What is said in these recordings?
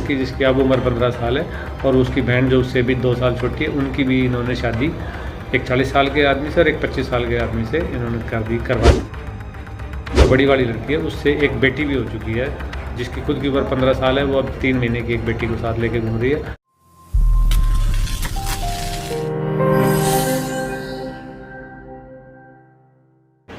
लड़की जिसकी अब उम्र 15 साल है और उसकी बहन जो उससे भी 2 साल छोटी है, उनकी भी इन्होंने शादी एक 40 साल के आदमी से और एक 25 साल के आदमी से इन्होंने करवा दी। जो बड़ी वाली लड़की है उससे एक बेटी भी हो चुकी है, जिसकी खुद की उम्र 15 साल है। वो अब 3 महीने की एक बेटी को साथ लेके घूम रही है।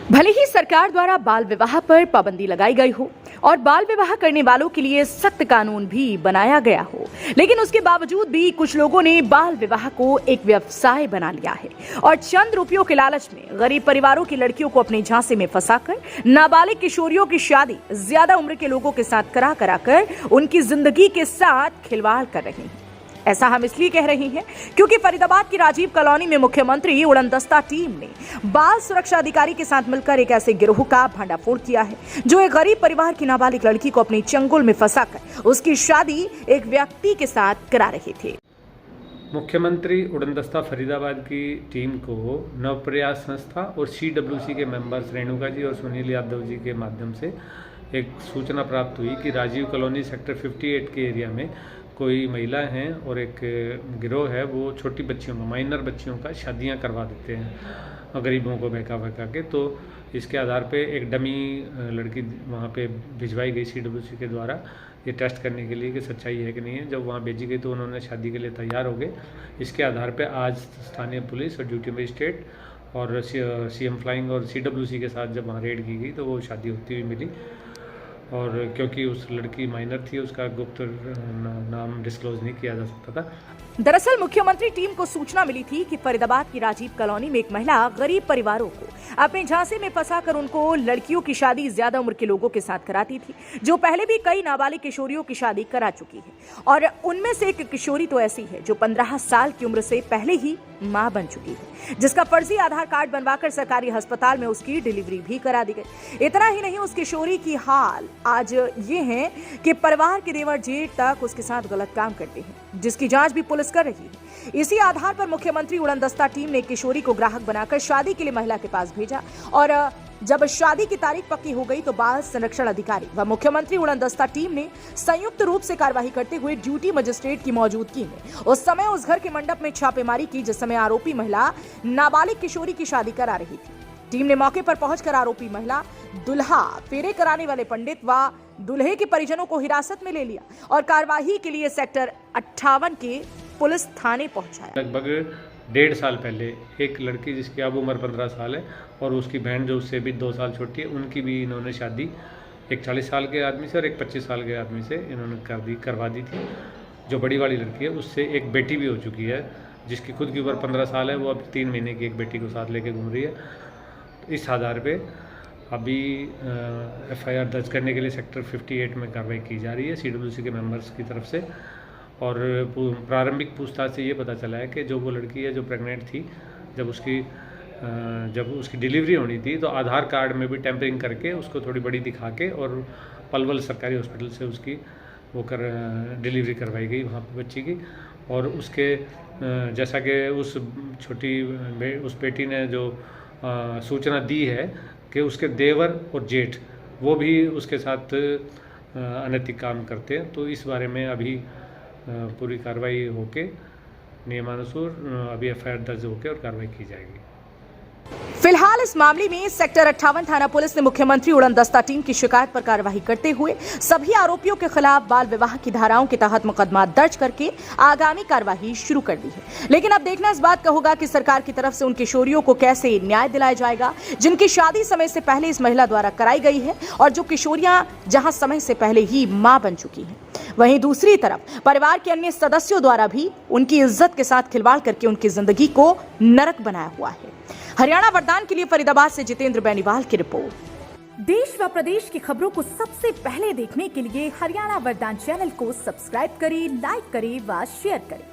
भले ही सरकार द्वारा बाल विवाह पर पाबंदी लगाई गई हो और बाल विवाह करने वालों के लिए सख्त कानून भी बनाया गया हो, लेकिन उसके बावजूद भी कुछ लोगों ने बाल विवाह को एक व्यवसाय बना लिया है और चंद रुपयों के लालच में गरीब परिवारों की लड़कियों को अपने झांसे में फंसाकर नाबालिग किशोरियों की शादी ज्यादा उम्र के लोगों के साथ कराकर उनकी जिंदगी के साथ खिलवाड़ कर रही हैं। ऐसा हम इसलिए कह रहे हैं क्योंकि फरीदाबाद की राजीव कॉलोनी में मुख्यमंत्री उड़नदस्ता टीम ने बाल सुरक्षा अधिकारी के साथ मिलकर एक ऐसे गिरोह का भंडाफोड़ किया है जो एक गरीब परिवार की नाबालिग लड़की को अपनी चंगुल में फंसाकर उसकी शादी एक व्यक्ति के साथ करा रहे थे। मुख्यमंत्री उड़नदस्ता फरीदाबाद की टीम को नवप्रयास संस्था और CWC के मेंबर्स रेणुका जी और सुनील यादव जी के माध्यम से एक सूचना प्राप्त हुई कि राजीव कॉलोनी सेक्टर 58 के एरिया में कोई महिला हैं और एक गिरोह है, वो छोटी बच्चियों को, माइनर बच्चियों का शादियां करवा देते हैं गरीबों को बहका के। तो इसके आधार पे एक डमी लड़की वहाँ पे भिजवाई गई CWC के द्वारा ये टेस्ट करने के लिए कि सच्चाई है कि नहीं है। जब वहाँ भेजी गई तो उन्होंने शादी के लिए तैयार हो गए। इसके आधार पे आज स्थानीय पुलिस और ड्यूटी मजिस्ट्रेट और CM फ्लाइंग और CWC के साथ जब वहाँ रेड की गई तो वो शादी होती हुई मिली। और क्योंकि उस लड़की माइनर थी, उसका गुप्त नाम डिस्क्लोज नहीं किया जा सकता था। दरअसल मुख्यमंत्री टीम को सूचना मिली थी कि फरीदाबाद की राजीव कॉलोनी में एक महिला गरीब परिवारों को अपने झांसे में फंसाकर उनको लड़कियों की शादी ज्यादा उम्र के लोगों के साथ कराती थी, जो पहले भी कई नाबालिग किशोरियों की शादी करा चुकी है। और उनमें से एक किशोरी तो ऐसी है जो 15 साल की उम्र से पहले ही मां बन चुकी है, जिसका फर्जी आधार कार्ड बनवाकर सरकारी अस्पताल में उसकी डिलीवरी भी करा दी गई। इतना ही नहीं, उस किशोरी की हाल आज ये है कि परिवार के देवर जेठ तक उसके साथ गलत काम करते हैं, जिसकी जांच भी पुलिस कर रही है। इसी आधार पर मुख्यमंत्री उड़नदस्ता टीम ने किशोरी को ग्राहक बनाकर शादी के लिए महिला के पास भेजा और जब शादी की तारीख पक्की हो गई तो बाल संरक्षण अधिकारी व मुख्यमंत्री उड़नदस्ता टीम ने संयुक्त रूप से कार्यवाही करते हुए ड्यूटी मजिस्ट्रेट की मौजूदगी में उस समय उस घर के मंडप में छापेमारी की जिस समय आरोपी महिला नाबालिग किशोरी की शादी करा रही थी। टीम ने मौके पर पहुंचकर आरोपी महिला, दुल्हा, फेरे कराने वाले पंडित व दुल्हे के परिजनों को हिरासत में ले लिया और कार्यवाही के लिए सेक्टर 58 के पुलिस थाने पहुंचाया। लगभग 1.5 साल पहले एक लड़की जिसकी अब उम्र 15 साल है और उसकी बहन जो उससे भी 2 साल छोटी है, उनकी भी इन्होंने शादी एक 40 साल के आदमी से और एक 25 साल के आदमी से इन्होंने करवा दी थी। जो बड़ी वाली लड़की है उससे एक बेटी भी हो चुकी है, जिसकी खुद की उम्र 15 साल है। वो अब 3 महीने की एक बेटी को साथ लेके घूम रही है। तो इस आधार पे अभी FIR दर्ज करने के लिए सेक्टर 58 में कार्रवाई की जा रही है CWC के मेंबर्स की तरफ से। और प्रारंभिक पूछताछ से ये पता चला है कि जो वो लड़की है जो प्रेग्नेंट थी, जब उसकी डिलीवरी होनी थी तो आधार कार्ड में भी टेम्परिंग करके उसको थोड़ी बड़ी दिखा के और पलवल सरकारी हॉस्पिटल से उसकी डिलीवरी करवाई गई वहाँ पे बच्ची की। और उसके जैसा कि उस बेटी ने जो सूचना दी है कि उसके देवर और जेठ वो भी उसके साथ अनैतिक काम करते हैं, तो इस बारे में अभी पूरी कार्रवाई होके नियमानुसार अभी FIR दर्ज होके और कार्रवाई की जाएगी। फिलहाल इस मामले में सेक्टर 58 थाना पुलिस ने मुख्यमंत्री उड़नदस्ता टीम की शिकायत पर कार्यवाही करते हुए सभी आरोपियों के खिलाफ बाल विवाह की धाराओं के तहत मुकदमा दर्ज करके आगामी कार्यवाही शुरू कर दी है। लेकिन अब देखना इस बात का होगा कि सरकार की तरफ से उन किशोरियों को कैसे न्याय दिलाया जाएगा जिनकी शादी समय से पहले इस महिला द्वारा कराई गई है और जो किशोरियां जहां समय से पहले ही मां बन चुकी हैं। वहीं दूसरी तरफ परिवार के अन्य सदस्यों द्वारा भी उनकी इज्जत के साथ खिलवाड़ करके उनकी जिंदगी को नरक बनाया हुआ है। हरियाणा वरदान के लिए फरीदाबाद से जितेंद्र बेनीवाल की रिपोर्ट। देश व प्रदेश की खबरों को सबसे पहले देखने के लिए हरियाणा वरदान चैनल को सब्सक्राइब करें, लाइक करें व शेयर करें।